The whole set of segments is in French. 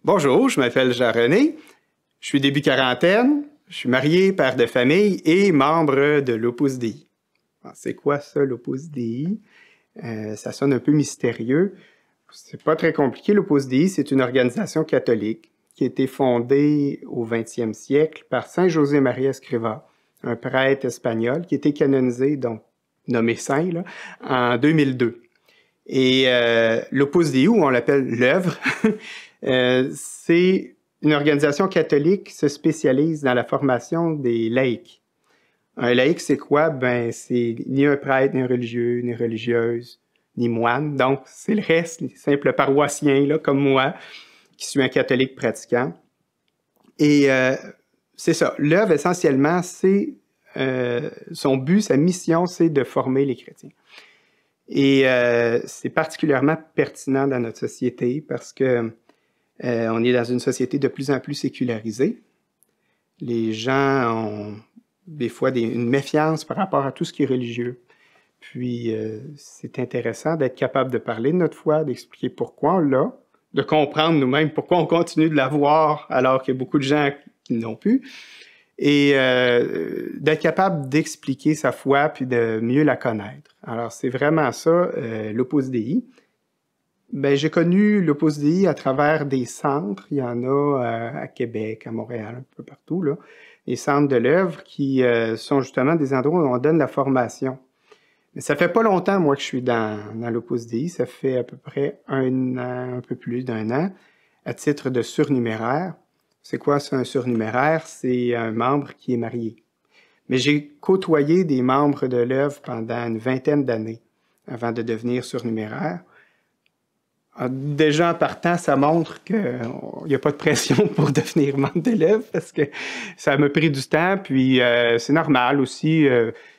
Bonjour, je m'appelle Jean-René, je suis début quarantaine, je suis marié, père de famille et membre de l'Opus Dei. C'est quoi ça, l'Opus Dei? Ça sonne un peu mystérieux. C'est pas très compliqué. L'Opus Dei, c'est une organisation catholique qui a été fondée au 20e siècle par Saint José María Escrivá, un prêtre espagnol qui a été canonisé, donc nommé saint, là, en 2002. Et l'Opus Dei, ou on l'appelle l'œuvre, c'est une organisation catholique qui se spécialise dans la formation des laïcs. Un laïc, c'est quoi? Ben, c'est ni un prêtre, ni un religieux, ni religieuse, ni moine. Donc, c'est le reste, les simples paroissiens, là, comme moi, qui suis un catholique pratiquant. Et c'est ça. L'œuvre, essentiellement, c'est son but, sa mission, c'est de former les chrétiens. Et c'est particulièrement pertinent dans notre société parce que on est dans une société de plus en plus sécularisée. Les gens ont des fois une méfiance par rapport à tout ce qui est religieux. Puis c'est intéressant d'être capable de parler de notre foi, d'expliquer pourquoi on l'a, de comprendre nous-mêmes pourquoi on continue de l'avoir alors qu'il y a beaucoup de gens qui ne l'ont plus. Et d'être capable d'expliquer sa foi puis de mieux la connaître. Alors, c'est vraiment ça, l'Opus Dei. Ben, j'ai connu l'Opus Dei à travers des centres. Il y en a à Québec, à Montréal, un peu partout, là. Les centres de l'œuvre qui sont justement des endroits où on donne la formation. Mais ça fait pas longtemps, moi, que je suis dans l'Opus Dei. Ça fait à peu près un an, un peu plus d'un an, à titre de surnuméraire. C'est quoi, ça, un surnuméraire? C'est un membre qui est marié. Mais j'ai côtoyé des membres de l'œuvre pendant une vingtaine d'années avant de devenir surnuméraire. Déjà, en partant, ça montre qu'il n'y a pas de pression pour devenir membre de l'œuvre parce que ça m'a pris du temps, puis c'est normal aussi.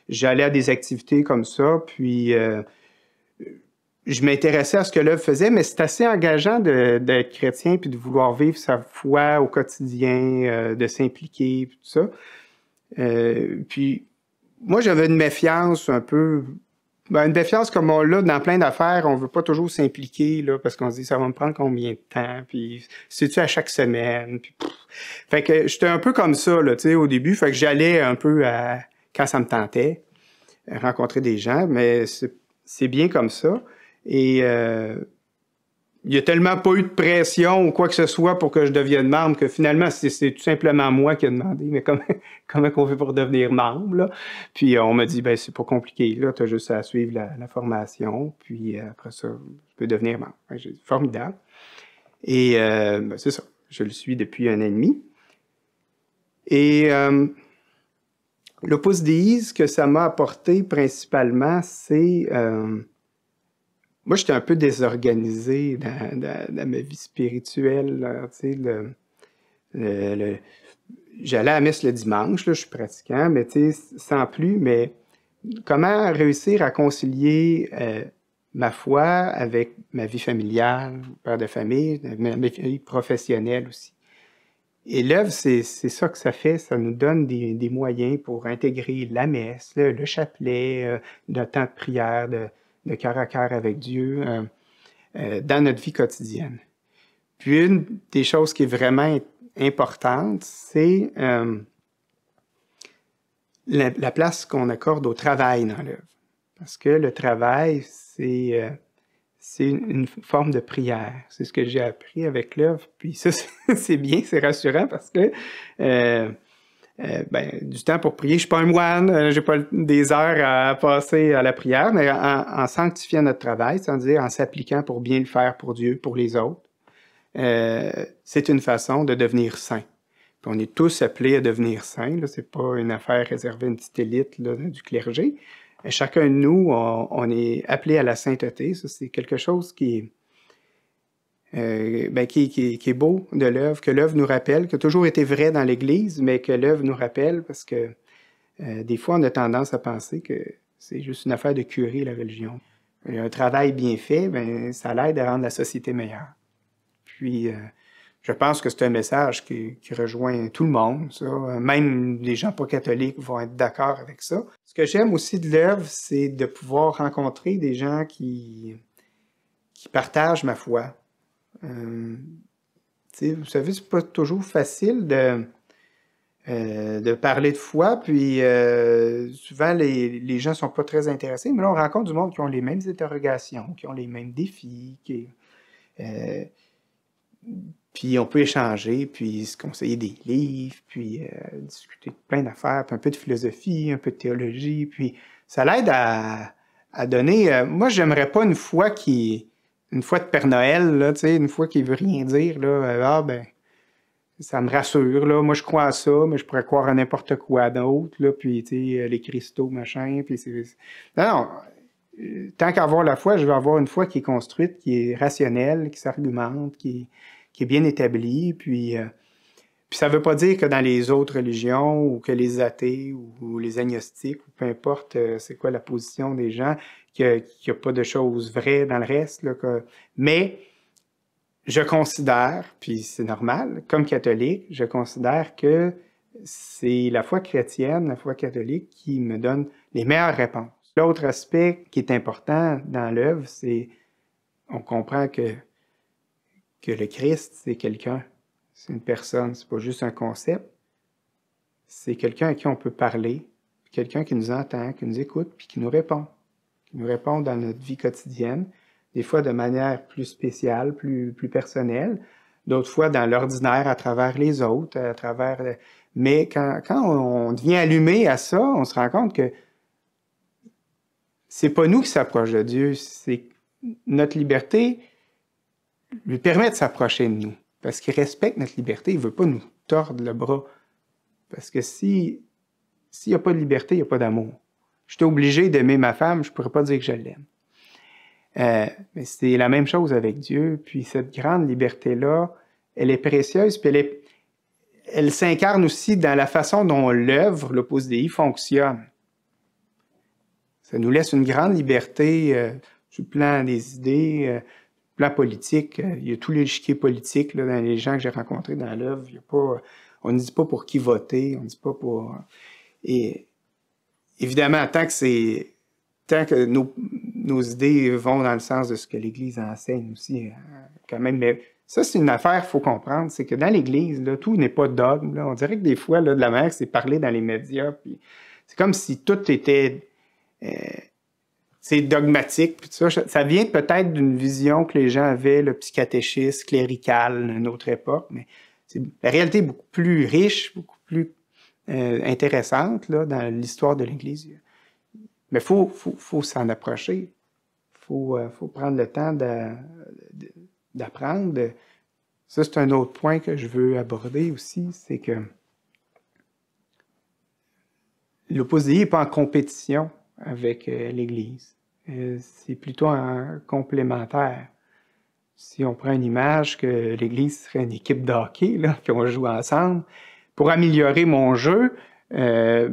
J'allais à des activités comme ça, puis je m'intéressais à ce que l'œuvre faisait, mais c'est assez engageant d'être chrétien puis de vouloir vivre sa foi au quotidien, de s'impliquer, tout ça. Puis moi, j'avais une méfiance un peu... Ben, une méfiance comme on l'a dans plein d'affaires, on veut pas toujours s'impliquer, là, parce qu'on se dit, ça va me prendre combien de temps, puis c'est-tu à chaque semaine, puis... Fait que j'étais un peu comme ça, là, tu sais, au début, fait que j'allais un peu quand ça me tentait, rencontrer des gens, mais c'est bien comme ça. Et il n'y a tellement pas eu de pression ou quoi que ce soit pour que je devienne membre que finalement, c'est tout simplement moi qui ai demandé, mais comment qu'on fait pour devenir membre, là? Puis on m'a dit, ben c'est pas compliqué, là, tu as juste à suivre la formation, puis après ça, tu peux devenir membre. J'ai dit, formidable. Et ben, c'est ça, je le suis depuis 1 an et demi. Et l'Opus Dei, ce que ça m'a apporté principalement, c'est... moi, j'étais un peu désorganisé dans ma vie spirituelle. Tu sais, j'allais à la messe le dimanche, là, je suis pratiquant, mais tu sais, sans plus. Mais comment réussir à concilier ma foi avec ma vie familiale, père de famille, ma vie professionnelle aussi? Et l'œuvre, c'est ça que ça fait. Ça nous donne des moyens pour intégrer la messe, le chapelet, le temps de prière, de cœur à cœur avec Dieu dans notre vie quotidienne. Puis une des choses qui est vraiment importante, c'est la place qu'on accorde au travail dans l'œuvre. Parce que le travail, c'est une forme de prière. C'est ce que j'ai appris avec l'œuvre. Puis ça, c'est bien, c'est rassurant parce que ben, du temps pour prier. Je suis pas un moine, j'ai pas des heures à passer à la prière, mais en sanctifiant notre travail, c'est-à-dire en s'appliquant pour bien le faire pour Dieu, pour les autres, c'est une façon de devenir saint. Puis on est tous appelés à devenir saints. Là, c'est pas une affaire réservée à une petite élite là, du clergé. Et chacun de nous, on est appelé à la sainteté. Ça, c'est quelque chose qui est beau de l'œuvre, que l'œuvre nous rappelle, qui a toujours été vrai dans l'Église, mais que l'œuvre nous rappelle parce que des fois, on a tendance à penser que c'est juste une affaire de curer la religion. Un travail bien fait, ben, ça l'aide à rendre la société meilleure. Puis, je pense que c'est un message qui rejoint tout le monde, ça. Même les gens pas catholiques vont être d'accord avec ça. Ce que j'aime aussi de l'œuvre, c'est de pouvoir rencontrer des gens qui partagent ma foi. Vous savez, c'est pas toujours facile de parler de foi, puis souvent les gens sont pas très intéressés, mais là on rencontre du monde qui ont les mêmes interrogations, qui ont les mêmes défis, puis on peut échanger, puis se conseiller des livres, puis discuter de plein d'affaires, puis un peu de philosophie, un peu de théologie, puis ça l'aide à donner... moi, j'aimerais pas une foi de Père Noël, là, tu sais, une foi qui veut rien dire, là, ben, ça me rassure, là, moi je crois à ça, mais je pourrais croire à n'importe quoi d'autre, là, puis, tu sais, les cristaux, machin, puis c'est... Non, tant qu'avoir la foi, je veux avoir une foi qui est construite, qui est rationnelle, qui s'argumente, qui est bien établie, puis ça veut pas dire que dans les autres religions, ou que les athées, ou les agnostiques, ou peu importe c'est quoi la position des gens, qu'il n'y a pas de choses vraies dans le reste, là, mais je considère, puis c'est normal, comme catholique, je considère que c'est la foi chrétienne, la foi catholique, qui me donne les meilleures réponses. L'autre aspect qui est important dans l'œuvre, c'est on comprend que le Christ, c'est quelqu'un, c'est une personne, c'est pas juste un concept, c'est quelqu'un à qui on peut parler, quelqu'un qui nous entend, qui nous écoute, puis qui nous répond dans notre vie quotidienne, des fois de manière plus spéciale, plus personnelle, d'autres fois dans l'ordinaire à travers les autres, mais quand on devient allumé à ça, on se rend compte que c'est pas nous qui s'approchons de Dieu, c'est notre liberté lui permet de s'approcher de nous, parce qu'il respecte notre liberté, il veut pas nous tordre le bras, parce que s'il n'y a pas de liberté, il n'y a pas d'amour. J'étais obligé d'aimer ma femme, je pourrais pas dire que je l'aime. Mais c'est la même chose avec Dieu, puis cette grande liberté-là, elle est précieuse, puis elle s'incarne aussi dans la façon dont l'œuvre, l'Opus Dei, fonctionne. Ça nous laisse une grande liberté sur le plan des idées, plan politique. Il y a tous les échiquiers politiques là, dans les gens que j'ai rencontrés dans l'œuvre. On ne dit pas pour qui voter, on ne dit pas pour... Et évidemment, tant que nos idées vont dans le sens de ce que l'Église enseigne aussi, quand même. Mais ça, c'est une affaire qu'il faut comprendre, c'est que dans l'Église, là, tout n'est pas dogme. Là. On dirait que des fois, là, de la manière que c'est parlé dans les médias, puis c'est comme si tout était... c'est dogmatique, puis tout ça. Ça vient peut-être d'une vision que les gens avaient, le petit catéchisme clérical d'une autre époque, mais la réalité est beaucoup plus riche, beaucoup plus intéressante là, dans l'histoire de l'Église. Mais il faut s'en approcher. Faut prendre le temps d'apprendre. Ça, c'est un autre point que je veux aborder aussi, c'est que l'Opus Dei n'est pas en compétition avec l'Église. C'est plutôt un complémentaire. Si on prend une image que l'Église serait une équipe de hockey, là, qu'on joue ensemble, pour améliorer mon jeu, je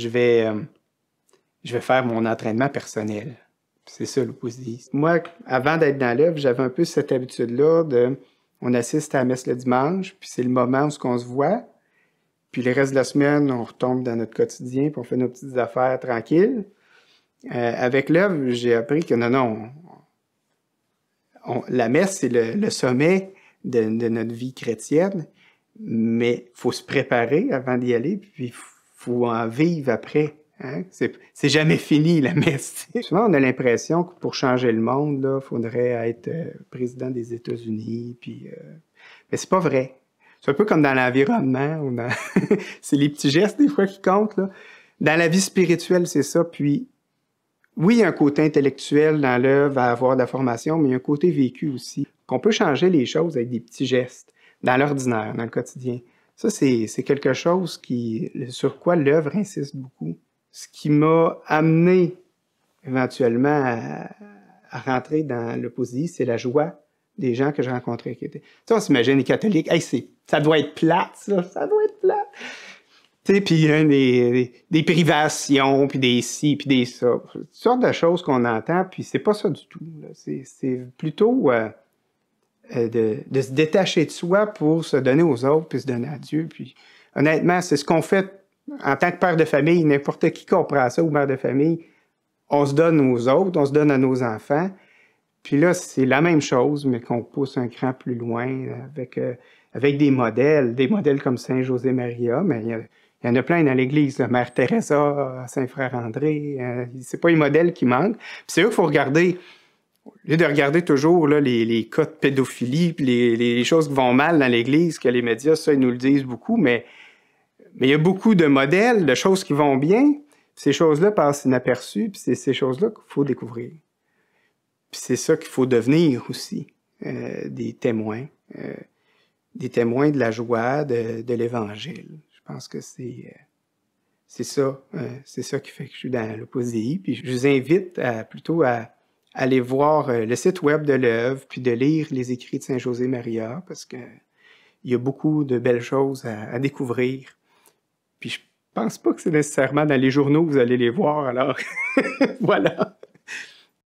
vais faire mon entraînement personnel. C'est ça l'Opus Dei. Moi, avant d'être dans l'œuvre, j'avais un peu cette habitude-là on assiste à la messe le dimanche, puis c'est le moment où on se voit, puis le reste de la semaine, on retombe dans notre quotidien, puis on fait nos petites affaires tranquilles. Avec l'œuvre, j'ai appris que non, la messe, c'est le sommet de notre vie chrétienne, mais il faut se préparer avant d'y aller, puis il faut en vivre après. Hein? C'est jamais fini, la messe. Souvent, on a l'impression que pour changer le monde, il faudrait être président des États-Unis, mais c'est pas vrai. C'est un peu comme dans l'environnement, c'est les petits gestes des fois qui comptent. Là. Dans la vie spirituelle, c'est ça, puis oui, il y a un côté intellectuel dans l'œuvre à avoir de la formation, mais il y a un côté vécu aussi. Qu'on peut changer les choses avec des petits gestes, dans l'ordinaire, dans le quotidien. Ça, c'est quelque chose sur quoi l'œuvre insiste beaucoup. Ce qui m'a amené éventuellement à rentrer dans l'Opus Dei, c'est la joie des gens que j'ai rencontrés. Tu sais, on s'imagine les catholiques, hey, ça doit être plate, ça doit être plate. Tu sais, puis des privations, puis des ci, puis des ça. Toutes sortes de choses qu'on entend, puis c'est pas ça du tout. C'est plutôt de se détacher de soi pour se donner aux autres, puis se donner à Dieu. Puis honnêtement, c'est ce qu'on fait en tant que père de famille. N'importe qui comprend ça, ou mère de famille. On se donne aux autres, on se donne à nos enfants. Puis là, c'est la même chose, mais qu'on pousse un cran plus loin avec des modèles comme Saint José Maria, mais il y en a plein dans l'Église, la Mère Teresa, Saint-Frère André, c'est pas les modèles qui manquent. Puis c'est eux qu'il faut regarder. Au lieu de regarder toujours là, les cas de pédophilie, puis les choses qui vont mal dans l'Église, que les médias, ça, ils nous le disent beaucoup, mais il y a beaucoup de modèles, de choses qui vont bien. Ces choses-là passent inaperçues, puis c'est ces choses-là qu'il faut découvrir. Puis c'est ça qu'il faut devenir aussi, des témoins de la joie de l'Évangile. Je pense que c'est ça qui fait que je suis dans l'Opus Puis je vous invite plutôt à aller voir le site web de l'œuvre, puis de lire les écrits de Saint José Maria, parce que il y a beaucoup de belles choses à découvrir. Puis je pense pas que c'est nécessairement dans les journaux que vous allez les voir, alors voilà.